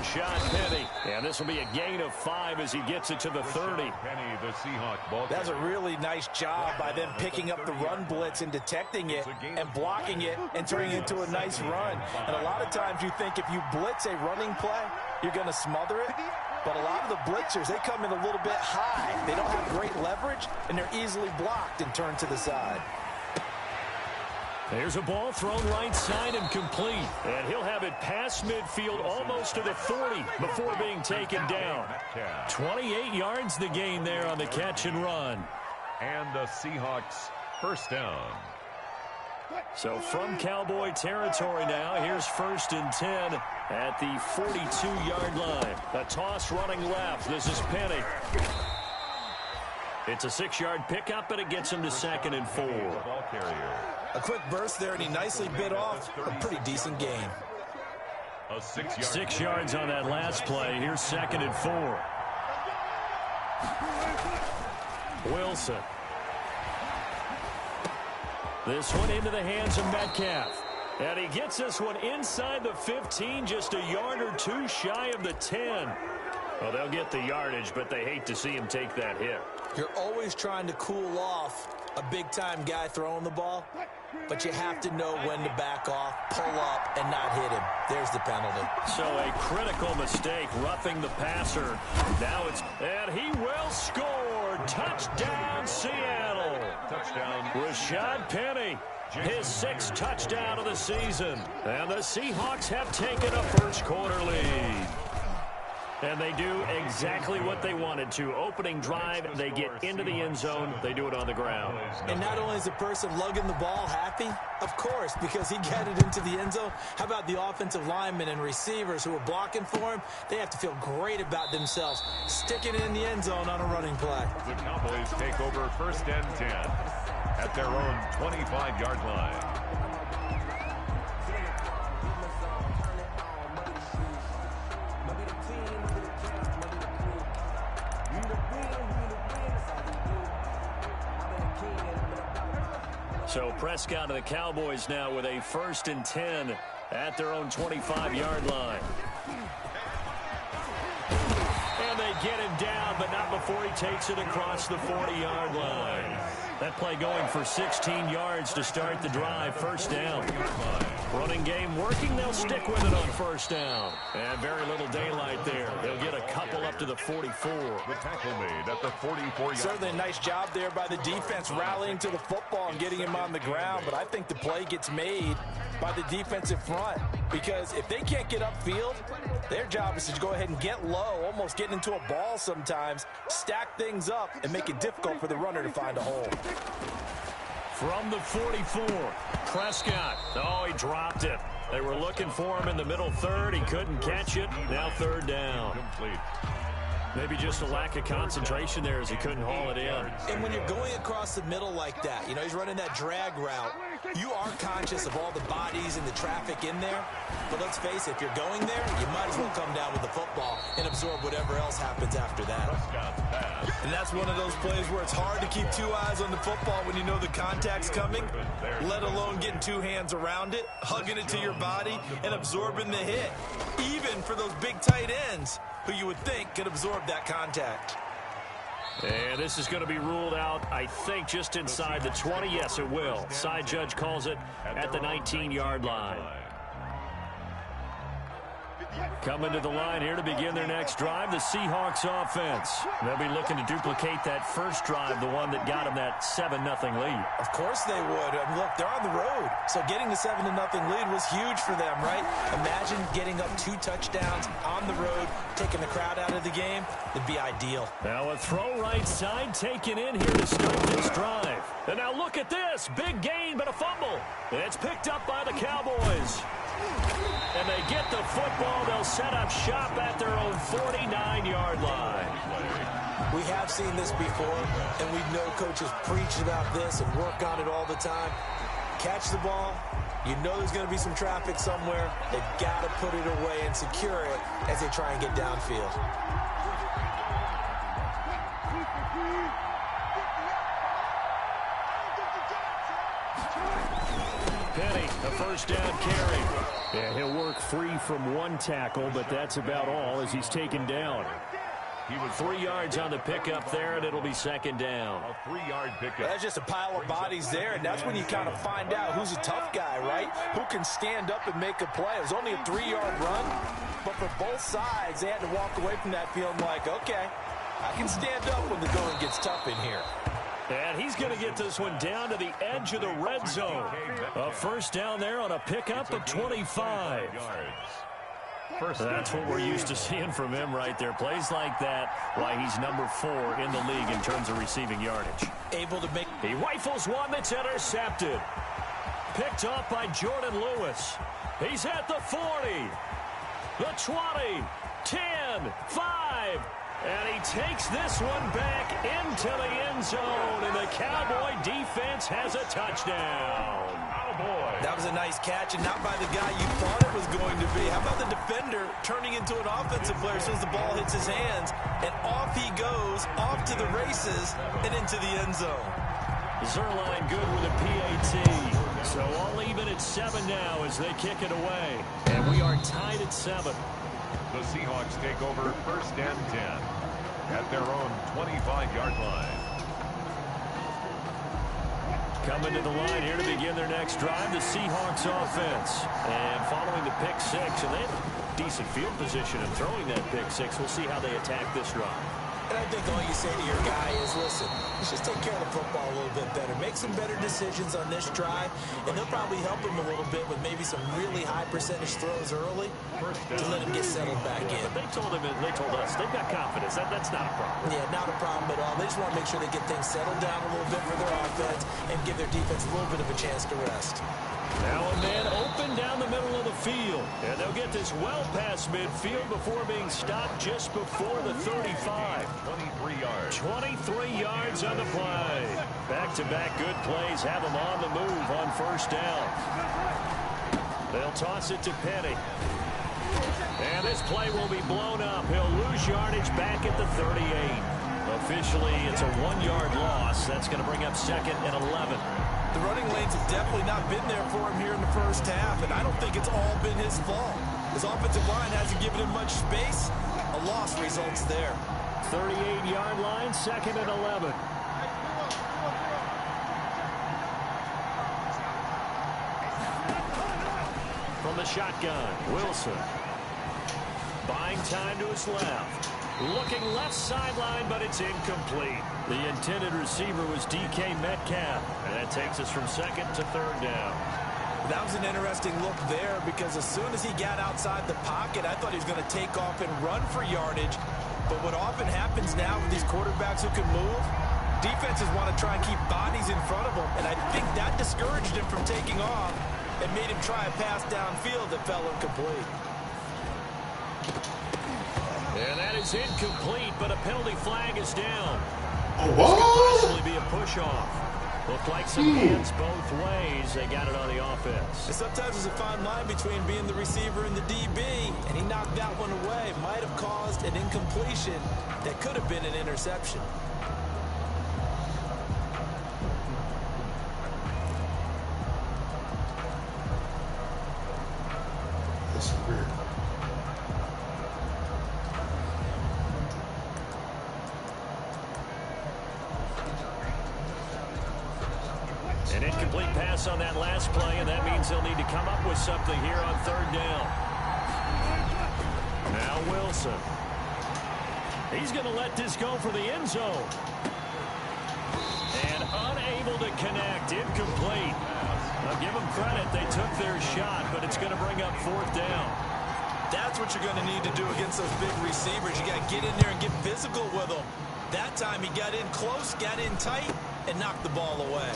Rashad Penny. And this will be a gain of 5 as he gets it to the 30. Penny, the Seahawk ball. That's a really nice job by them picking up the run blitz and detecting it and blocking it and turning it into a nice run. And a lot of times you think if you blitz a running play, you're going to smother it. But a lot of the blitzers, they come in a little bit high. They don't have great leverage, and they're easily blocked and turned to the side. There's a ball thrown right side and complete. And he'll have it past midfield almost to the 40 before being taken down. 28 yards the gain there on the catch and run. And the Seahawks first down. So from Cowboy territory now, here's 1st and 10 at the 42-yard line. A toss running left. This is Penny. It's a 6-yard pickup, but it gets him to 2nd and 4. A quick burst there, and he nicely bit off a pretty decent gain. 6 yards on that last play. Here's 2nd and 4. Wilson. This one into the hands of Metcalf. And he gets this one inside the 15, just a yard or two shy of the 10. Well, they'll get the yardage, but they hate to see him take that hit. You're always trying to cool off a big-time guy throwing the ball, but you have to know when to back off, pull up, and not hit him. There's the penalty. So a critical mistake, roughing the passer. Now it's, and he will score. Touchdown, Seattle. Touchdown. Rashad Penny, his 6th touchdown of the season. And the Seahawks have taken a first-quarter lead. And they do exactly what they wanted to. Opening drive, they get into the end zone. They do it on the ground. And not only is the person lugging the ball happy, of course, because he got it into the end zone. How about the offensive linemen and receivers who are blocking for him? They have to feel great about themselves, sticking it in the end zone on a running play. The Cowboys take over 1st and 10 at their own 25-yard line. So Prescott of the Cowboys now with a 1st and 10 at their own 25-yard line. And they get him down, but not before he takes it across the 40-yard line. That play going for 16 yards to start the drive. 1st down. Running game working. They'll stick with it on 1st down. And very little daylight there. They'll get a couple up to the 44. The tackle made at the 44-yard. Certainly a nice job there by the defense rallying to the football and getting him on the ground. But I think the play gets made by the defensive front. Because if they can't get upfield, their job is to go ahead and get low, almost getting into a ball sometimes, stack things up, and make it difficult for the runner to find a hole. From the 44, Prescott. Oh, he dropped it. They were looking for him in the middle third. He couldn't catch it. Now 3rd down. Complete. Maybe just a lack of concentration there as he couldn't haul it in. And when you're going across the middle like that, you know, he's running that drag route, you are conscious of all the bodies and the traffic in there. But let's face it, if you're going there, you might as well come down with the football and absorb whatever else happens after that. And that's one of those plays where it's hard to keep 2 eyes on the football when you know the contact's coming, let alone getting 2 hands around it, hugging it to your body, and absorbing the hit. Even for those big tight ends who you would think could absorb that contact. And this is going to be ruled out, I think, just inside the 20. Yes, it will. Side judge calls it at the 19-yard line. Coming to the line here to begin their next drive, the Seahawks offense. They'll be looking to duplicate that first drive, the one that got them that 7-0 lead. Of course they would. I mean, look, they're on the road. So getting the 7-0 lead was huge for them, right? Imagine getting up 2 touchdowns on the road, taking the crowd out of the game. It'd be ideal. Now a throw right side taken in here to start this drive. And now look at this. Big gain, but a fumble. It's picked up by the Cowboys. And they get the football. They'll set up shop at their own 49-yard line. We have seen this before, and we know coaches preach about this and work on it all the time. Catch the ball. You know there's going to be some traffic somewhere. They've got to put it away and secure it as they try and get downfield. Penny A first down carry. Yeah, he'll work free from one tackle, but that's about all as he's taken down. He was 3 yards on the pickup there, and it'll be second down. A 3-yard pickup. That's just a pile of bodies there, and that's when you kind of find out who's a tough guy, right? Who can stand up and make a play. It was only a 3-yard run, but for both sides, they had to walk away from that feeling like, okay, I can stand up when the going gets tough in here. And he's going to get this one down to the edge of the red zone. A first down there on a pickup of 25. That's what we're used to seeing from him right there. Plays like that, why he's number 4 in the league in terms of receiving yardage. Able to make... He rifles one that's intercepted. Picked off by Jordan Lewis. He's at the 40, the 20, 10, 5. And he takes this one back into the end zone, and the Cowboy defense has a touchdown. Cowboy. That was a nice catch, and not by the guy you thought it was going to be. How about the defender turning into an offensive player as soon as the ball hits his hands, and off he goes, off to the races, and into the end zone. Zerline good with a PAT. So all even at 7 now as they kick it away. And we are tied at 7. The Seahawks take over first and 10 at their own 25-yard line. Coming to the line here to begin their next drive, the Seahawks offense. And following the pick 6, and they have decent field position in throwing that pick 6. We'll see how they attack this drive. And I think all you say to your guy is, listen, let's just take care of the football a little bit better. Make some better decisions on this drive, and they'll probably help him a little bit with maybe some really high percentage throws early to let him get settled back in. But they told us they've got confidence. That's not a problem. Yeah, not a problem at all. They just want to make sure they get things settled down a little bit for their offense and give their defense a little bit of a chance to rest. Now a man open down the middle of the field. And they'll get this well past midfield before being stopped just before the 35. 23 yards. 23 yards on the play. Back-to-back good plays have them on the move on first down. They'll toss it to Penny. And this play will be blown up. He'll lose yardage back at the 38. Officially, it's a 1-yard loss. That's going to bring up second and 11. The running lanes have definitely not been there for him here in the first half, and I don't think it's all been his fault. His offensive line hasn't given him much space. A loss results there. 38-yard line, second and 11. From the shotgun, Wilson. Buying time to his left. Looking left sideline, but it's incomplete. The intended receiver was DK Metcalf. And that takes us from second to third down. That was an interesting look there because as soon as he got outside the pocket, I thought he was going to take off and run for yardage. But what often happens now with these quarterbacks who can move, defenses want to try and keep bodies in front of them. And I think that discouraged him from taking off and made him try a pass downfield that fell incomplete. And that is incomplete, but a penalty flag is down. Oh, this could possibly be a push-off. Looked like some hands both ways. They got it on the offense. And sometimes there's a fine line between being the receiver and the DB, and he knocked that one away. Might have caused an incompletion that could have been an interception. That's weird. An incomplete pass on that last play, and that means they'll need to come up with something here on third down. Now Wilson. He's going to let this go for the end zone. And unable to connect. Incomplete. I'll give them credit. They took their shot, but it's going to bring up fourth down. That's what you're going to need to do against those big receivers. You got to get in there and get physical with them. That time he got in close, got in tight, and knocked the ball away.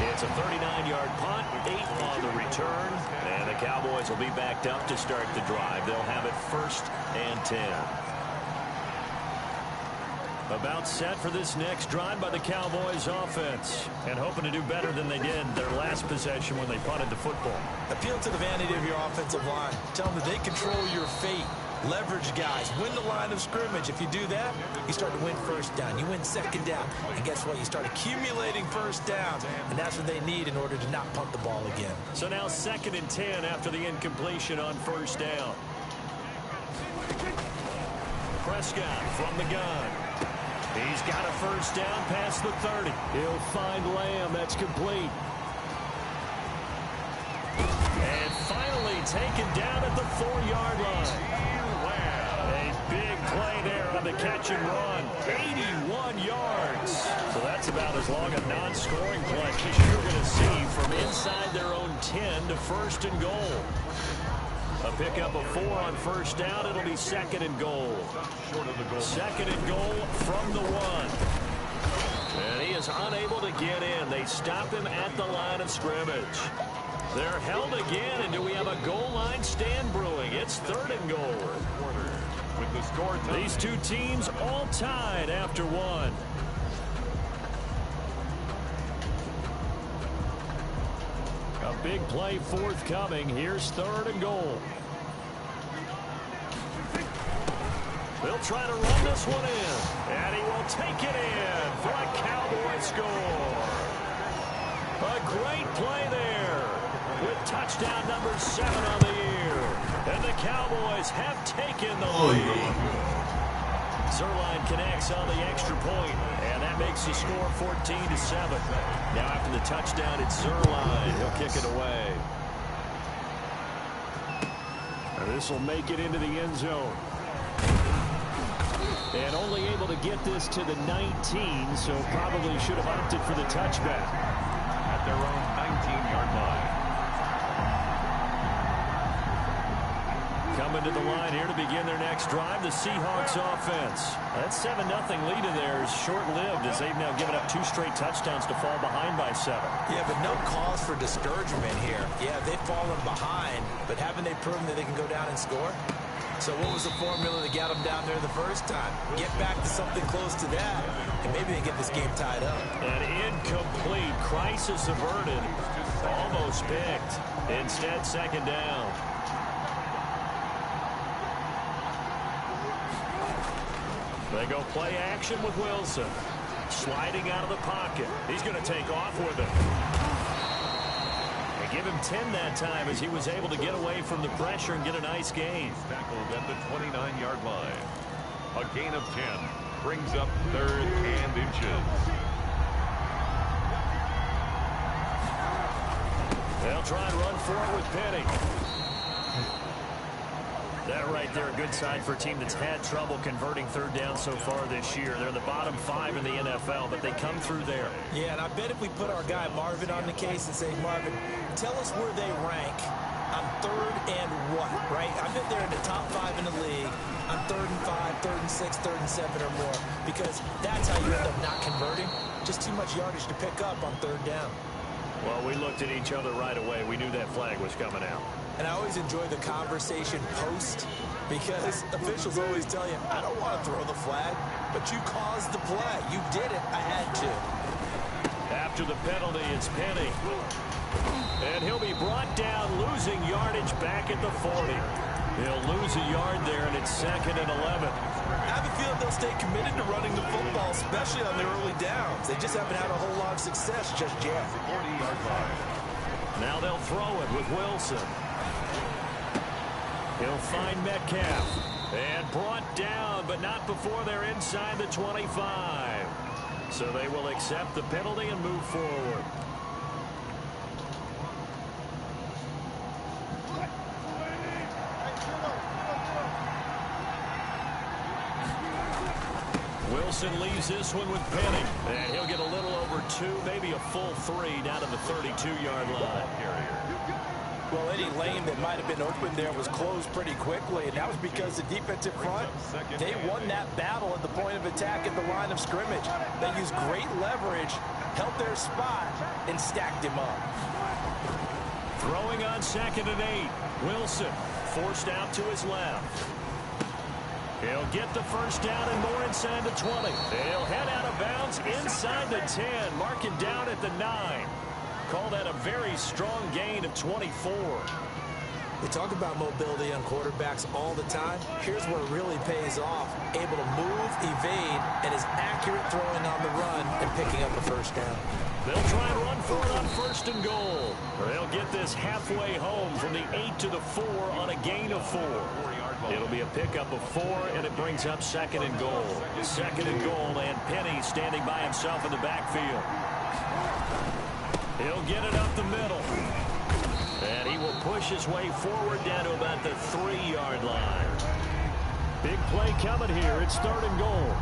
It's a 39-yard punt, 8 on the return, and the Cowboys will be backed up to start the drive. They'll have it first and 10. About set for this next drive by the Cowboys offense, and hoping to do better than they did their last possession when they punted the football. Appeal to the vanity of your offensive line. Tell them that they control your fate. leverage guys, win the line of scrimmage. If you do that, you start to win first down. You win second down. And guess what? You start accumulating first downs. And that's what they need in order to not punt the ball again. So now 2nd and 10 after the incompletion on first down. Prescott from the gun. He's got a first down past the 30. He'll find Lamb. That's complete. And finally taken down at the 4-yard line. A big play there on the catch and run. 81 yards. So that's about as long a non-scoring play as you're going to see from inside their own 10 to 1st and goal. A pickup of 4 on first down. It'll be 2nd and goal. 2nd and goal from the 1. And he is unable to get in. They stop him at the line of scrimmage. They're held again, and do we have a goal line stand brewing? It's 3rd and goal. With the score time. These two teams all tied after 1. A big play forthcoming. Here's 3rd and goal. They'll try to run this one in. And he will take it in for a Cowboy score. A great play there with touchdown number 7 on the year. And the Cowboys have taken the lead. Zerline connects on the extra point, and that makes the score 14-7. Now after the touchdown, it's Zerline. He'll kick it away. And this will make it into the end zone. And only able to get this to the 19, so probably should have opted for the touchback. At their own 19-yard line. Coming to the line here to begin their next drive, the Seahawks offense. That 7-0 lead of theirs short-lived as they've now given up 2 straight touchdowns to fall behind by 7. Yeah, but no cause for discouragement here. Yeah, they've fallen behind, but haven't they proven that they can go down and score? So what was the formula that got them down there the first time? Get back to something close to that, and maybe they get this game tied up. An incomplete, crisis averted, almost picked. Instead, 2nd down. They go play action with Wilson. Sliding out of the pocket. He's going to take off with it. They give him 10 that time as he was able to get away from the pressure and get a nice gain. Tackled at the 29-yard line. A gain of 10 brings up 3rd and inches. They'll try and run for it with Penny. That right there, a good sign for a team that's had trouble converting 3rd down so far this year. They're the bottom 5 in the NFL, but they come through there. Yeah, and I bet if we put our guy Marvin on the case and say, Marvin, tell us where they rank on 3rd and what, right? I bet they're in the top 5 in the league on 3rd and 5, 3rd and 6, 3rd and 7 or more, because that's how you end up not converting. Just too much yardage to pick up on 3rd down. Well, we looked at each other right away. We knew that flag was coming out. And I always enjoy the conversation post because officials always tell you, I don't want to throw the flag, but you caused the play. You did it. I had to. After the penalty, it's Penny. And he'll be brought down, losing yardage back at the 40. He'll lose a yard there, and it's 2nd and 11. I have a feeling they'll stay committed to running the football, especially on their early downs. They just haven't had a whole lot of success just yet. 40-yard line. Now they'll throw it with Wilson. He'll find Metcalf. And brought down, but not before they're inside the 25. So they will accept the penalty and move forward. Wilson leaves this one with Penny. And he'll get a little over 2, maybe a full 3 down to the 32-yard line. Well, any lane that might have been open there was closed pretty quickly, and that was because the defensive front, they won that battle at the point of attack at the line of scrimmage. They used great leverage, held their spot, and stacked him up. Throwing on 2nd and 8. Wilson forced out to his left. He'll get the first down and more inside the 20. He'll head out of bounds inside the 10, marking down at the 9. Call that a very strong gain of 24. We talk about mobility on quarterbacks all the time. Here's where it really pays off. Able to move, evade, and is accurate throwing on the run and picking up a first down. They'll try and run for it on 1st and goal. They'll get this halfway home from the 8 to the 4 on a gain of 4. It'll be a pickup of 4, and it brings up 2nd and goal. 2nd and goal, and Penny standing by himself in the backfield. He'll get it up the middle. And he will push his way forward down to about the 3-yard line. Big play coming here. It's 3rd and goal.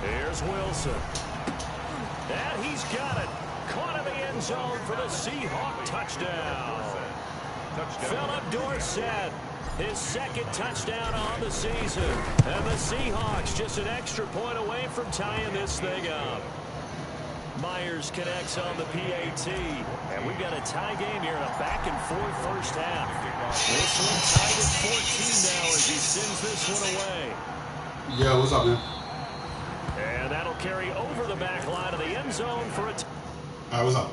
Here's Wilson. And he's got it. Caught in the end zone for the Seahawk touchdown. Philip Dorsett, his 2nd touchdown on the season. And the Seahawks just an extra point away from tying this thing up. Myers connects on the PAT. And we've got a tie game here in a back-and-forth first half. This one tied at 14 now as he sends this one away. Yo, what's up, man? And that'll carry over the back line of the end zone for a... All right, what's up?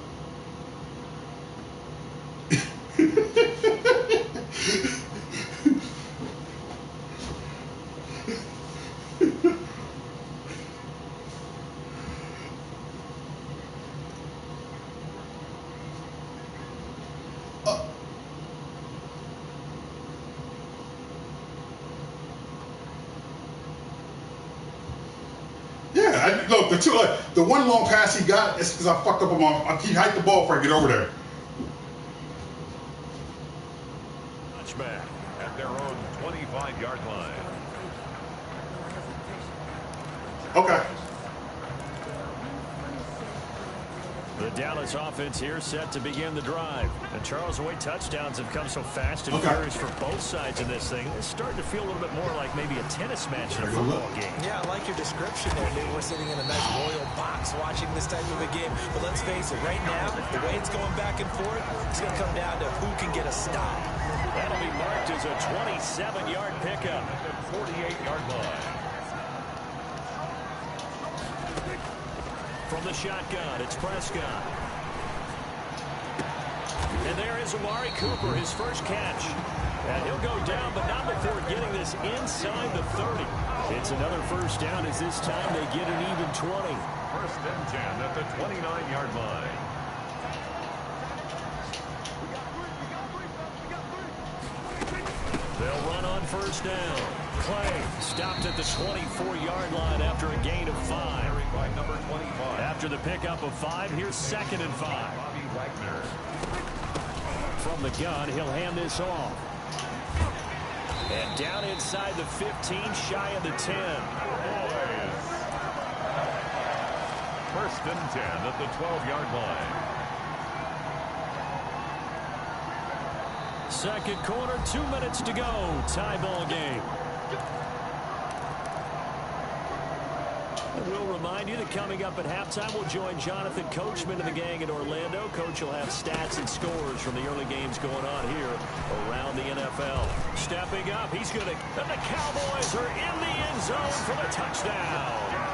Look, the one long pass he got is because I fucked up on my. He hiked the ball before I get over there. Touchback at their own 25-yard line. Okay. The Dallas offense here set to begin the drive. And Charles, the way touchdowns have come so fast and furious for both sides of this thing, it's starting to feel a little bit more like maybe a tennis match in a football game. Yeah, I like your description there, dude. We're sitting in a nice royal box watching this type of a game. But let's face it, right now, the way it's going back and forth, it's going to come down to who can get a stop. That'll be marked as a 27-yard pickup. 48-yard line. From the shotgun, it's Prescott. And there is Amari Cooper, his first catch. And he'll go down, but not before getting this inside the 30. It's another first down as this time they get an even 20. 1st and 10 at the 29-yard line. They'll run on 1st down. Clay stopped at the 24-yard line after a gain of 5. By number 25. After the pickup of 5, here's 2nd and 5. Bobby Wagner. From the gun, he'll hand this off. And down inside the 15, shy of the 10. 1st and 10 at the 12-yard line. 2nd quarter, 2 minutes to go. Tie ball game. We'll remind you that coming up at halftime, we'll join Jonathan Coachman and the gang in Orlando. Coach will have stats and scores from the early games going on here around the NFL. Stepping up, he's going to... And the Cowboys are in the end zone for the touchdown.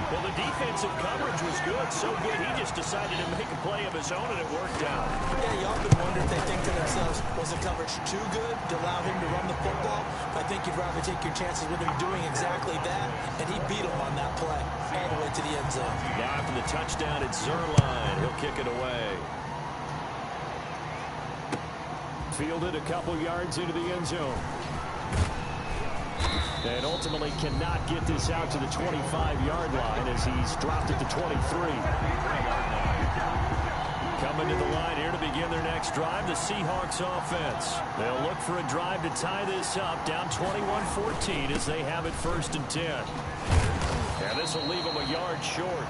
Well, the defensive coverage was good, so good he just decided to make a play of his own, and it worked out. Yeah, you often wonder if they think to themselves, was the coverage too good to allow him to run the football? I think you'd rather take your chances with him doing exactly that, and he beat him on that play all the way to the end zone. Now after the touchdown, it's Zerline. He'll kick it away. Fielded a couple yards into the end zone. And ultimately cannot get this out to the 25-yard line as he's dropped at the 23. Coming to the line here to begin their next drive, the Seahawks offense. They'll look for a drive to tie this up, down 21-14 as they have it 1st and 10. And this will leave them a yard short.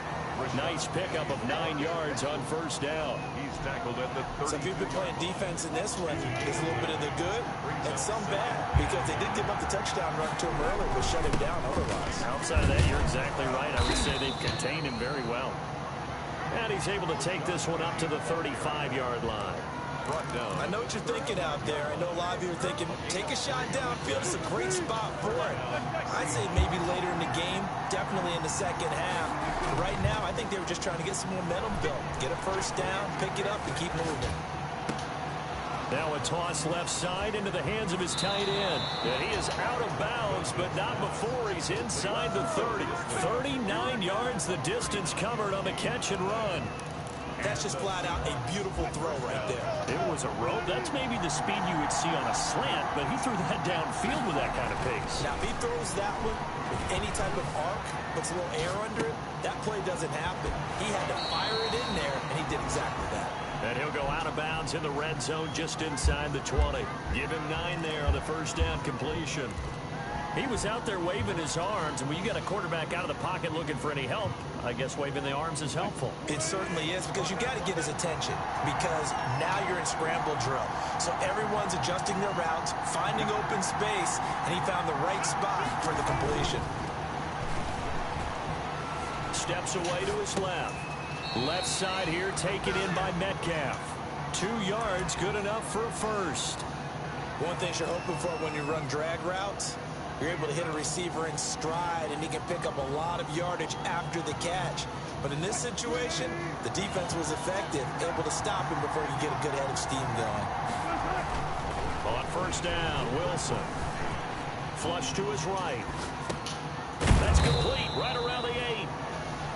Nice pickup of 9 yards on 1st down. He's tackled at the 30. So if you've been playing defense in this one, there's a little bit of the good and some bad, because they did give up the touchdown run to him earlier, but shut him down otherwise. Outside of that, you're exactly right. I would say they've contained him very well. And he's able to take this one up to the 35-yard line. I know what you're thinking out there. I know a lot of you are thinking, take a shot downfield. It's a great spot for it. I'd say maybe later in the game, definitely in the second half. But right now, I think they were just trying to get some momentum built. Get a 1st down, pick it up, and keep moving. Now a toss left side into the hands of his tight end. And he is out of bounds, but not before he's inside the 30. 39 yards the distance covered on the catch and run. That's just flat out a beautiful throw right there. It was a rope. That's maybe the speed you would see on a slant, but he threw that downfield with that kind of pace. Now, if he throws that one with any type of arc, puts a little air under it, that play doesn't happen. He had to fire it in there, and he did exactly that. And he'll go out of bounds in the red zone just inside the 20. Give him 9 there on the first down completion. He was out there waving his arms, and when you got a quarterback out of the pocket looking for any help, I guess waving the arms is helpful. It certainly is, because you got to get his attention, because now you're in scramble drill. So everyone's adjusting their routes, finding open space, and he found the right spot for the completion. Steps away to his left. Left side here taken in by Metcalf. 2 yards, good enough for a first. One thing you're hoping for when you run drag routes, you're able to hit a receiver in stride, and he can pick up a lot of yardage after the catch. But in this situation, the defense was effective, able to stop him before he could get a good head of steam going. On first down, Wilson. Flush to his right. That's complete, right around the 8.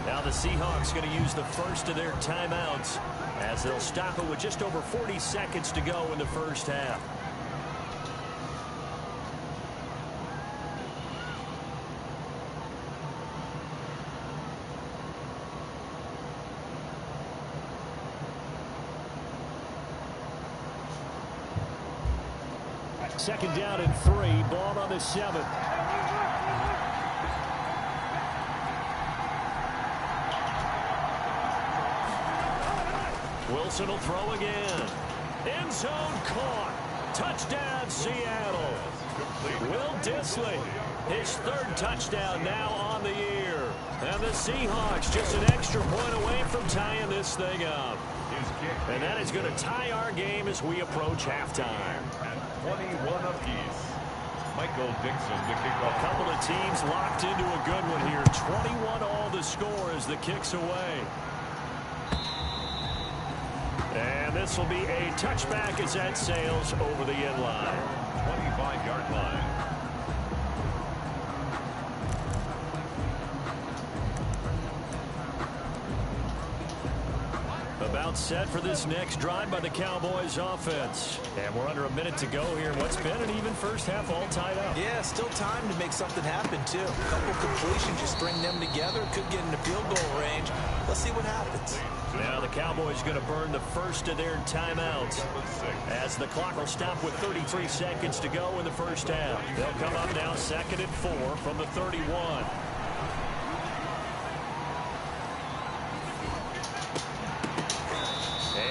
Now the Seahawks going to use the first of their timeouts as they'll stop it with just over 40 seconds to go in the first half. Second down and 3, ball on the 7. Wilson will throw again. End zone caught. Touchdown, Seattle. Will Dissly, his 3rd touchdown now on the year. And the Seahawks just an extra point away from tying this thing up. And that is going to tie our game as we approach halftime. 21 apiece. Michael Dixon to kick off. A couple of teams locked into a good one here. 21 all the score as the kick's away. And this will be a touchback as that sails over the end line. 25-yard line. About set for this next drive by the Cowboys offense. And we're under a minute to go here. What's been an even first half all tied up. Yeah, still time to make something happen, too. A couple completions, you string them together, could get into field goal range. Let's see what happens. Now the Cowboys going to burn the first of their timeouts as the clock will stop with 33 seconds to go in the first half. They'll come up now 2nd and 4 from the 31.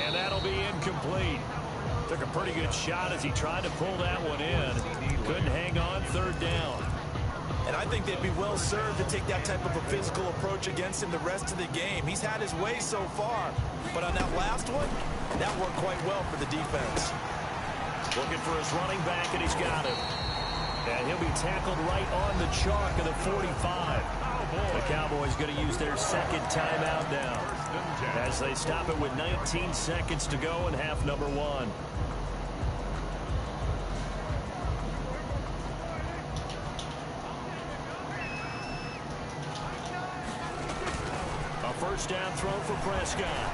And that'll be incomplete. Took a pretty good shot as he tried to pull that one in. Couldn't hang on 3rd down. And I think they'd be well served to take that type of a physical approach against him the rest of the game. He's had his way so far, but on that last one, that worked quite well for the defense. Looking for his running back, and he's got him. And he'll be tackled right on the chalk of the 45. The Cowboys going to use their 2nd timeout now as they stop it with 19 seconds to go in half number 1. First down throw for Prescott.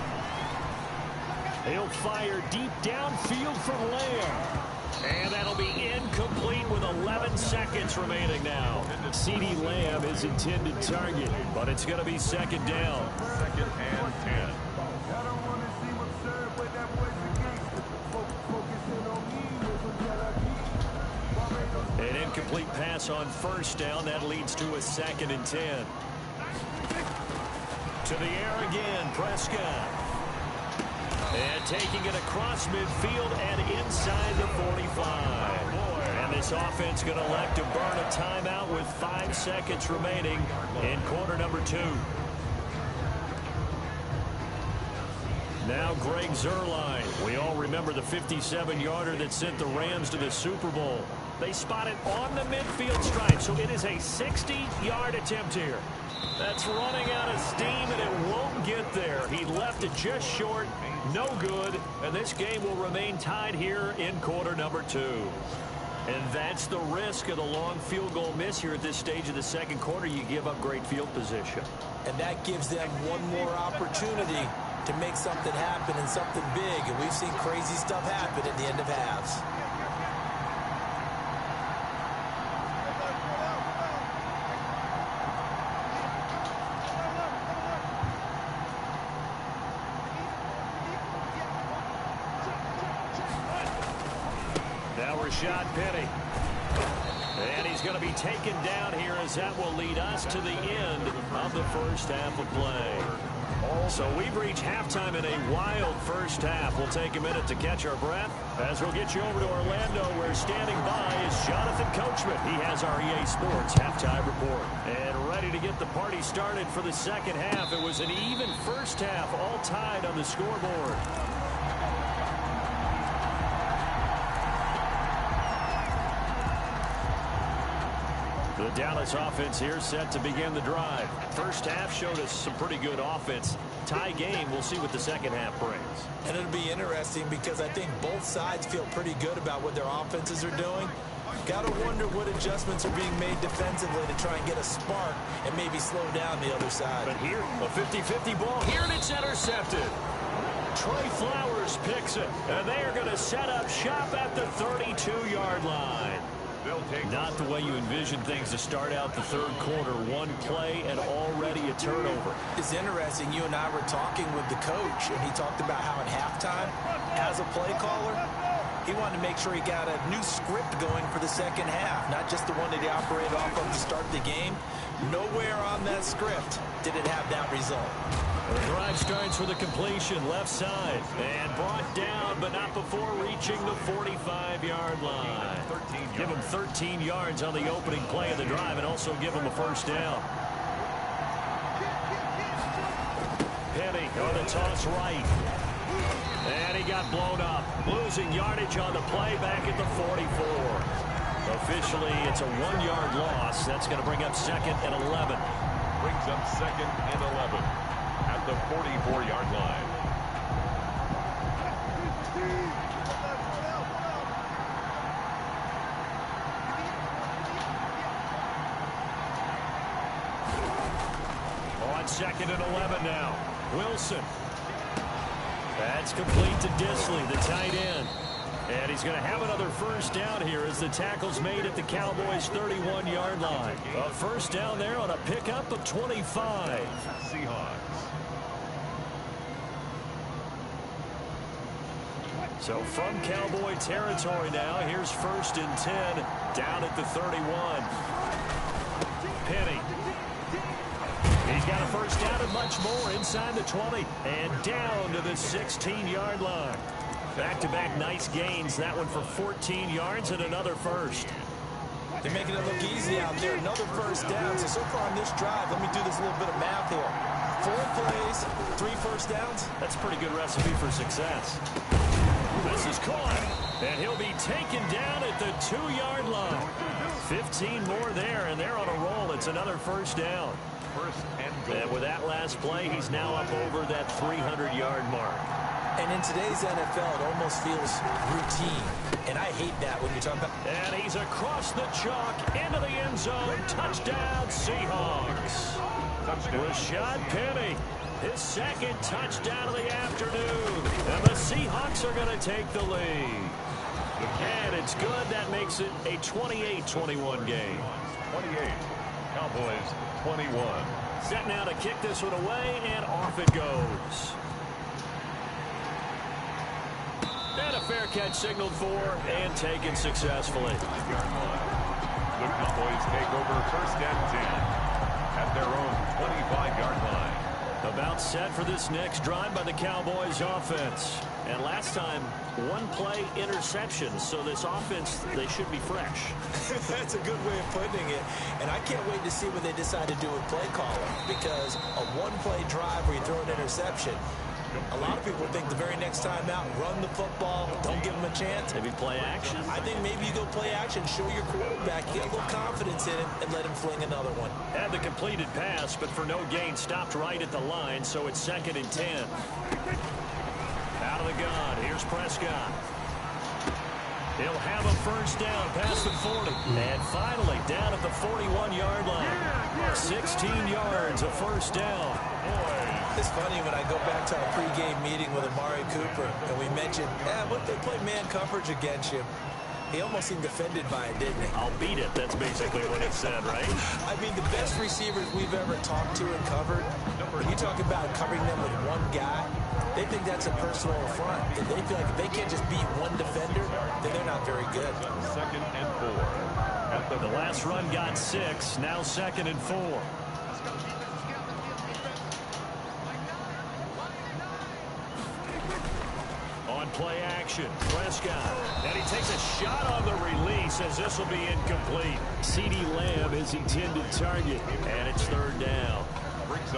He'll fire deep downfield from Lamb. And that'll be incomplete with 11 seconds remaining now. CeeDee Lamb is intended target, but it's going to be 2nd down. 2nd and 10. An incomplete pass on first down. That leads to a 2nd and 10. To the air again, Prescott. And taking it across midfield and inside the 45. And this offense going to elect to burn a timeout with 5 seconds remaining in quarter number 2. Now Greg Zuerlein. We all remember the 57-yarder that sent the Rams to the Super Bowl. They spot it on the midfield stripe, so it is a 60-yard attempt here. That's running out of steam, and it won't get there. He left it just short, no good, and this game will remain tied here in quarter number 2. And that's the risk of the long field goal miss here at this stage of the second quarter. You give up great field position. And that gives them one more opportunity to make something happen and something big. And we've seen crazy stuff happen at the end of halves. Rashad Penny. And he's going to be taken down here as that will lead us to the end of the first half of play. So we've reached halftime in a wild first half. We'll take a minute to catch our breath as we'll get you over to Orlando, where standing by is Jonathan Coachman. He has our EA Sports halftime report. And ready to get the party started for the second half. It was an even first half, all tied on the scoreboard. The Dallas offense here set to begin the drive. First half showed us some pretty good offense. Tie game, we'll see what the second half brings. And it'll be interesting because I think both sides feel pretty good about what their offenses are doing. Got to wonder what adjustments are being made defensively to try and get a spark and maybe slow down the other side. But here, a 50-50 ball here, and it's intercepted. Trey Flowers picks it, and they are going to set up shop at the 32-yard line. Not the way you envision things to start out the third quarter. One play and already a turnover. It's interesting. You and I were talking with the coach, and he talked about how at halftime, as a play caller, he wanted to make sure he got a new script going for the second half, not just the one that he operated off of to start the game. Nowhere on that script did it have that result. The drive starts with a completion left side and brought down, but not before reaching the 45-yard line. Give him 13 yards on the opening play of the drive and also give him a first down. Penny on the toss right. And he got blown up. Losing yardage on the play back at the 44. Officially, it's a 1-yard loss. That's going to bring up second and 11. Brings up second and 11 at the 44-yard line. On second and 11 now. Wilson. That's complete to Disley, the tight end. And he's going to have another first down here as the tackle's made at the Cowboys' 31-yard line. A first down there on a pickup of 25. Seahawks. So from Cowboy territory now, here's first and 10 down at the 31. Penny. He's got a first down and much more inside the 20 and down to the 16-yard line. Back-to-back nice gains. That one for 14 yards and another first. They're making it look easy out there. Another first down. So far on this drive, let me do this little bit of math here. 4 plays, 3 first downs. That's a pretty good recipe for success. This is caught, and he'll be taken down at the 2-yard line. 15 more there, and they're on a roll. It's another first down. First and goal. And with that last play, he's now up over that 300-yard mark. And in today's NFL, it almost feels routine. And I hate that when you're talking about... And he's across the chalk into the end zone. Touchdown, Seahawks. Rashad Penny, his second touchdown of the afternoon. And the Seahawks are going to take the lead. And it's good. That makes it a 28-21 game. 28. Cowboys 21. Set now to kick this one away, and off it goes. And a fair catch signaled for and taken successfully. The Cowboys take over first and 10 at their own 25-yard line. About set for this next drive by the Cowboys offense. And last time, 1 play interception. So this offense, they should be fresh. That's a good way of putting it. And I can't wait to see what they decide to do with play calling. Because a 1-play drive where you throw an interception, A lot of people think the very next time out, run the football, don't give him a chance. Maybe play action? I think maybe you go play action, show your quarterback, get a little confidence in him, and let him fling another one. Had the completed pass, but for no gain, stopped right at the line, so it's 2nd and 10. Out of the gun, here's Prescott. He'll have a first down past the 40. And finally, down at the 41-yard line. 16 yards, a first down. It's funny when I go back to our pregame meeting with Amari Cooper, and we mentioned, what if they play man coverage against you? He almost seemed offended by it, didn't he? I'll beat it. That's basically what it said, right? I mean, the best receivers we've ever talked to and covered, you talk about covering them with one guy, they think that's a personal affront. And they feel like if they can't just beat one defender, then they're not very good. 2nd and 4. The last run got 6, now 2nd and 4. Play action, Prescott, and he takes a shot on the release as this will be incomplete. CeeDee Lamb is intended target, and it's 3rd down.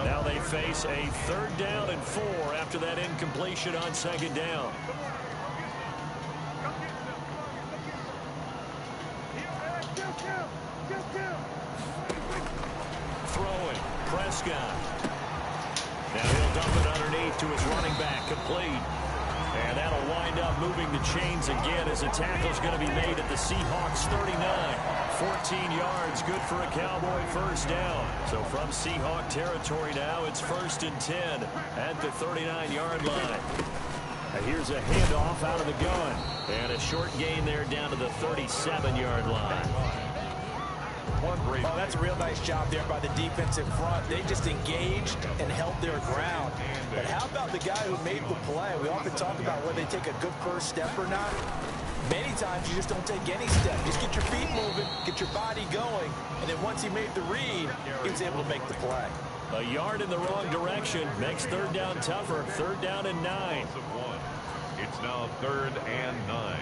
Now they face a 3rd down and 4 after that incompletion on 2nd down. Throwing, Prescott. Now he'll dump it underneath to his running back, complete. And that'll wind up moving the chains again as a tackle's going to be made at the Seahawks 39. 14 yards, good for a Cowboy first down. So from Seahawk territory now, it's 1st and 10 at the 39-yard line. And here's a handoff out of the gun. And a short gain there down to the 37-yard line. Oh, that's a real nice job there by the defensive front. They just engaged and held their ground. But how about the guy who made the play? We often talk about whether they take a good first step or not. Many times you just don't take any step. Just get your feet moving, get your body going, and then once he made the read, he was able to make the play. A yard in the wrong direction makes 3rd down tougher. 3rd down and 9. It's now 3rd and 9.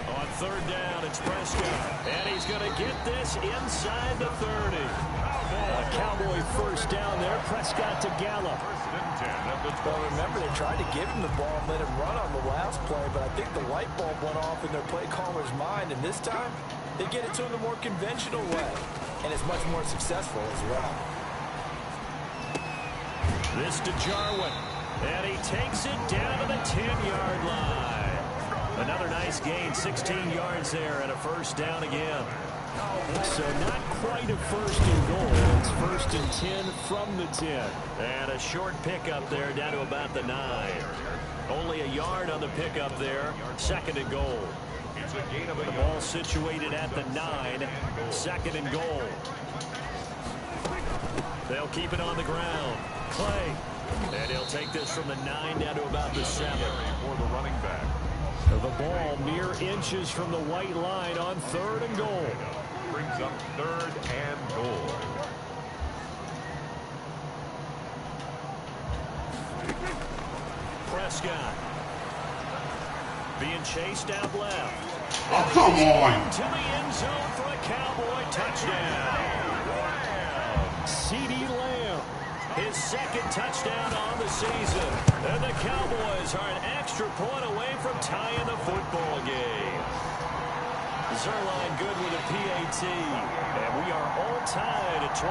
On 3rd down, it's Prescott. And he's going to get this inside the 30. A Cowboy first down there. Prescott to Gallup. Well, remember, they tried to give him the ball and let him run on the last play, but I think the light bulb went off in their play caller's mind, and this time, they get it to him the more conventional way, and it's much more successful as well. This to Jarwin, and he takes it down to the 10-yard line. Another nice gain, 16 yards there, and a first down again. So not quite a 1st and goal. It's 1st and 10 from the 10. And a short pickup there down to about the 9. Only a yard on the pickup there. 2nd and goal. The ball situated at the 9. 2nd and goal. They'll keep it on the ground. Clay. And he'll take this from the 9 down to about the 7. For the running back. The ball mere inches from the white line on 3rd and goal. Brings up 3rd and goal. Prescott. Being chased out left. Oh, come on. To the end zone for a Cowboy touchdown. CeeDee Lamb. His 2nd touchdown on the season. And the Cowboys are an extra point away from tying the football game. Zerline good with a PAT. And we are all tied at 28.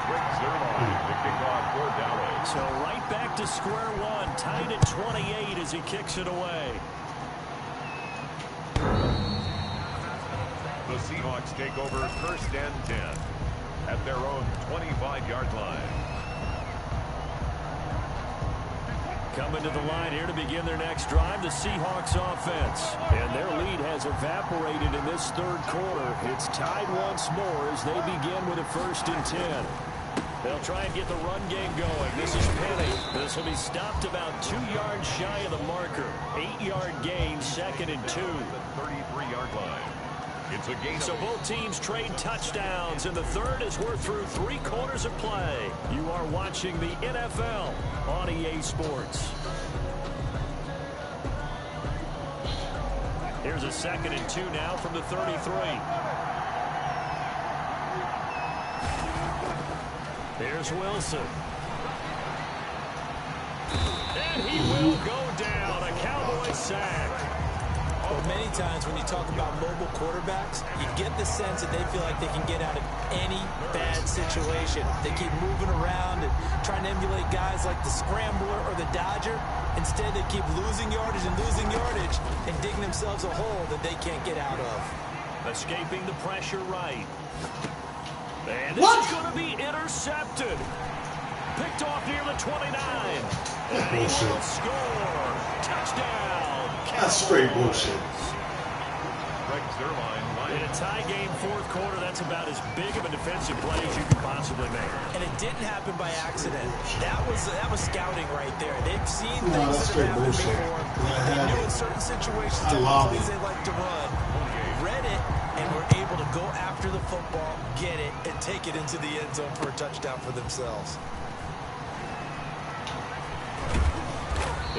Rick Zerline, the kickoff for Dallas. So right back to square one, tied at 28 as he kicks it away. The Seahawks take over 1st and 10 at their own 25-yard line. Coming to the line here to begin their next drive, the Seahawks offense. And their lead has evaporated in this 3rd quarter. It's tied once more as they begin with a 1st and 10. They'll try and get the run game going. This is Penny. This will be stopped about 2 yards shy of the marker. 8-yard gain, 2nd and 2. 33-yard line. It's a gain. So both teams trade touchdowns in the 3rd as we're through 3 quarters of play. You are watching the NFL on EA Sports. Here's a 2nd and 2 now from the 33. Here's Wilson. And he will go down. A Cowboy sack. Well, many times when you talk about mobile quarterbacks, you get the sense that they feel like they can get out of any bad situation. They keep moving around and trying to emulate guys like the Scrambler or the Dodger. Instead, they keep losing yardage and digging themselves a hole that they can't get out of. Escaping the pressure right. And this is going to be intercepted. Picked off near the 29. And he will score. Touchdown. That's straight bullshit. In a tie game, 4th quarter, that's about as big of a defensive play as you could possibly make. And it didn't happen by accident. That was scouting right there. They've seen things that's that have happened bullshit. before. They knew in certain situations I love it. they like to run. Read it and were able to go after the football, get it, and take it into the end zone for a touchdown for themselves.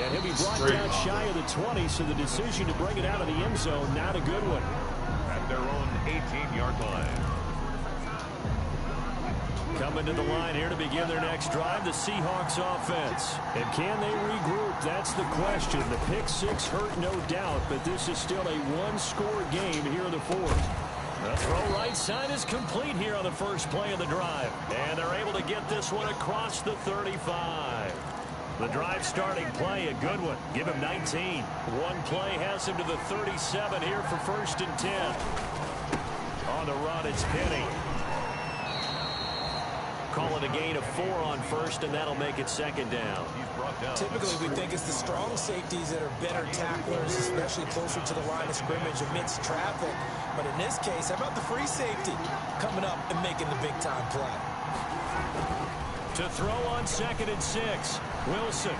And he'll be brought down shy of the 20, so the decision to bring it out of the end zone, not a good one. At their own 18-yard line. Coming to the line here to begin their next drive, the Seahawks offense. And can they regroup? That's the question. The pick 6 hurt, no doubt, but this is still a one-score game here in the 4th. The throw right side is complete here on the first play of the drive. And they're able to get this one across the 35. The drive starting play, a good one. Give him 19. One play has him to the 37 here for 1st and 10. On the run, it's Penny. Call it a gain of 4 on 1st, and that'll make it 2nd down. Typically, we think it's the strong safeties that are better tacklers, especially closer to the line of scrimmage amidst traffic. But in this case, how about the free safety coming up and making the big-time play? To throw on 2nd and 6. Wilson.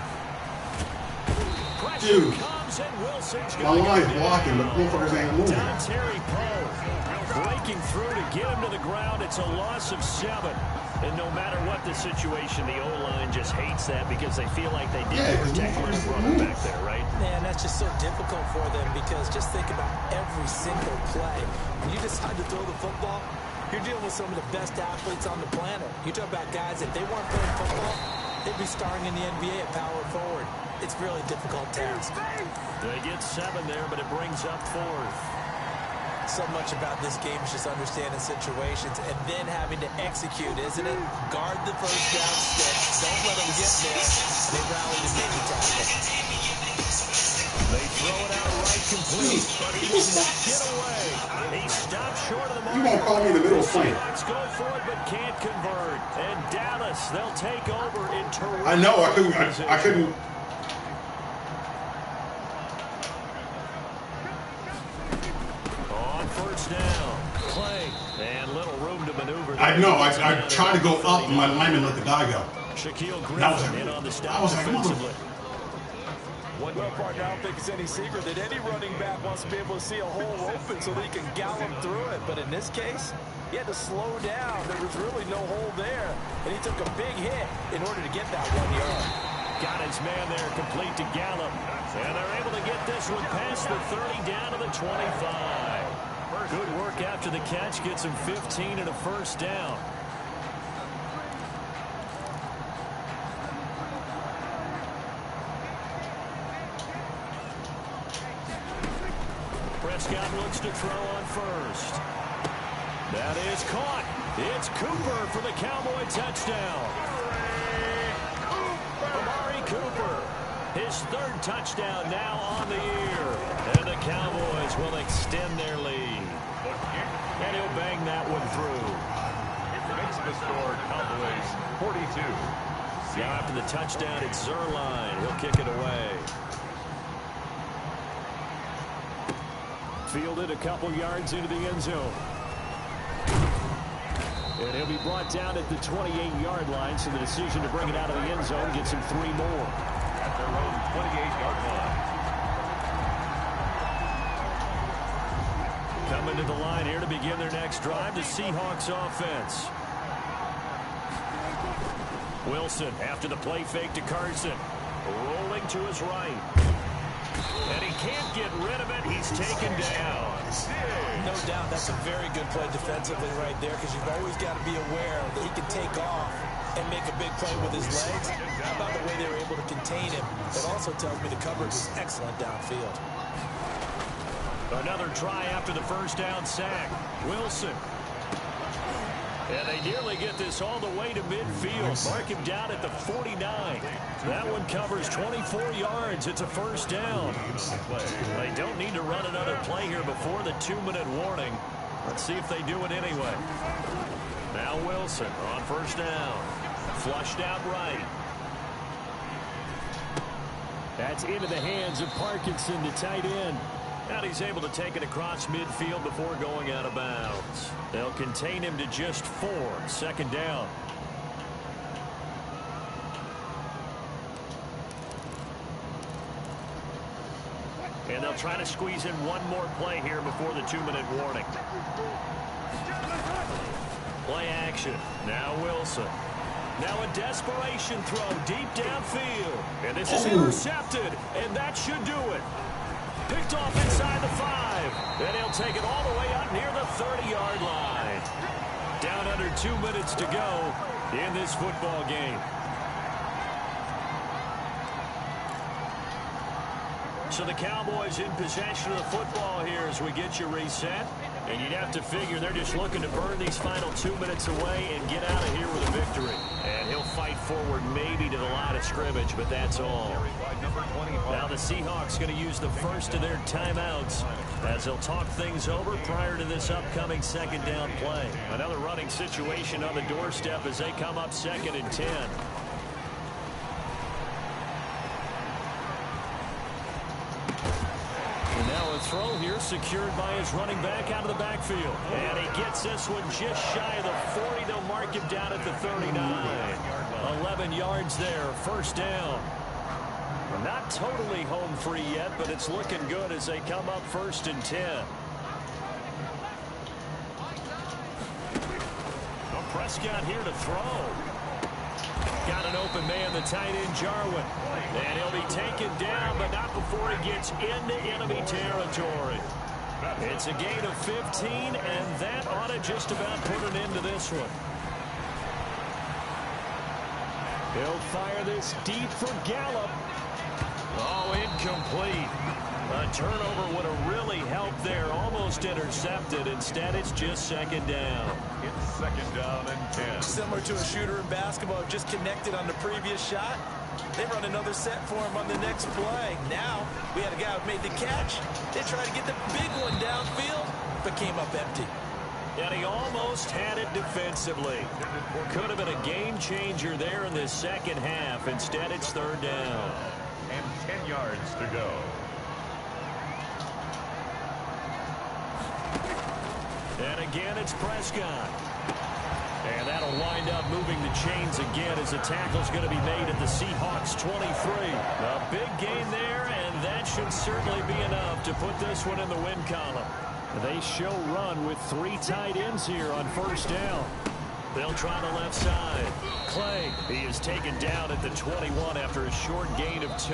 Pressure Dude. comes and Wilson's My going line's blocking, but motherfuckers ain't moving. Terry Poe breaking through to get him to the ground. It's a loss of 7. And no matter what the situation, the O-line just hates that because they feel like they need to protect their running back there, right? Man, that's just so difficult for them because just think about every single play. When you decide to throw the football, you're dealing with some of the best athletes on the planet. You talk about guys, if they weren't playing football, they'd be starring in the NBA at power forward. It's a really difficult task. They get 7 there, but it brings up 4th. So much about this game is just understanding situations and then having to execute, isn't it? Guard the first down stick. Don't let them get there. They rally to make the tackle. They throw it out right complete, but he will not get away. He stopped short of the mark. You won't call me in the middle of playing. Let's go for it, but can't convert. And Dallas, they'll take over in terrific. I know. I couldn't. On 1st down, play, and little room to maneuver. I know. I tried to go up, and my lineman let the guy go. Shaquille That was Griffin in on the stop I was like, defensively. Well, partner, I don't think it's any secret that any running back wants to be able to see a hole open so that he can gallop through it. But in this case, he had to slow down. There was really no hole there, and he took a big hit in order to get that 1 yard. Got his man there, complete to Gallup. And they're able to get this one past the 30 down to the 25. Good work after the catch. Gets him 15 and a 1st down. Prescott looks to throw on 1st. That is caught. It's Cooper for the Cowboy touchdown. Amari Cooper, his 3rd touchdown now on the year. And the Cowboys will extend their lead. And he'll bang that one through. Makes the score Cowboys 42. Now after the touchdown, it's Zerline. He'll kick it away. Fielded a couple yards into the end zone. And he'll be brought down at the 28-yard line, so the decision to bring it out of the end zone gets him 3 more. At their own 28-yard line. Coming to the line here to begin their next drive, the Seahawks offense. Wilson after the play fake to Carson. Rolling to his right. And he can't get rid of it. He's taken down. No doubt that's a very good play defensively right there, because you've always got to be aware that he can take off and make a big play with his legs. How about the way they were able to contain him? It also tells me the coverage was excellent downfield. Another try after the first down sack. Wilson. And they nearly get this all the way to midfield. Mark him down at the 49. That one covers 24 yards. It's a first down. They don't need to run another play here before the 2-minute warning. Let's see if they do it anyway. Now Wilson on first down. Flushed out right. That's into the hands of Parkinson, the tight end. And he's able to take it across midfield before going out of bounds. They'll contain him to just 4. Second down. And they'll try to squeeze in one more play here before the 2-minute warning. Play action. Now Wilson. Now a desperation throw deep downfield. And this is intercepted. And that should do it. Picked off inside the 5. And he'll take it all the way up near the 30-yard line. Down under 2 minutes to go in this football game. So the Cowboys in possession of the football here as we get you reset. And you'd have to figure they're just looking to burn these final 2 minutes away and get out of here with a victory. And he'll fight forward maybe to the line of scrimmage, but that's all. Now the Seahawks going to use the first of their timeouts as they'll talk things over prior to this upcoming second down play. Another running situation on the doorstep as they come up 2nd and 10. Throw here secured by his running back out of the backfield. And he gets this one just shy of the 40. They'll mark him down at the 39. 11 yards there. First down. Not totally home free yet, but it's looking good as they come up 1st and 10. Well, Prescott here to throw. Got an open man, the tight end, Jarwin. And he'll be taken down, but not before he gets into enemy territory. It's a gain of 15, and that ought to just about put an end to this one. He'll fire this deep for Gallup. Oh, incomplete. A turnover would have really helped there. Almost intercepted. Instead, it's just 2nd down. It's 2nd down and 10. Similar to a shooter in basketball, just connected on the previous shot. They run another set for him on the next play. Now, we had a guy who made the catch. They tried to get the big one downfield, but came up empty. And he almost had it defensively. Could have been a game changer there in the second half. Instead, it's 3rd down. And 10 yards to go. And again, it's Prescott. And that'll wind up moving the chains again as the tackle's going to be made at the Seahawks 23. A big gain there, and that should certainly be enough to put this one in the win column. They show run with 3 tight ends here on first down. They'll try the left side. Clay, he is taken down at the 21 after a short gain of 2.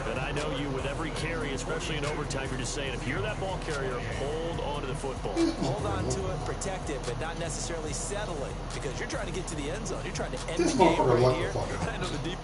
And I know you, with every carry, especially in overtime, you're just saying, if you're that ball carrier, hold on to the football. Hold on to it, protect it, but not necessarily settle it, because you're trying to get to the end zone. You're trying to end the game right here. I know the deep.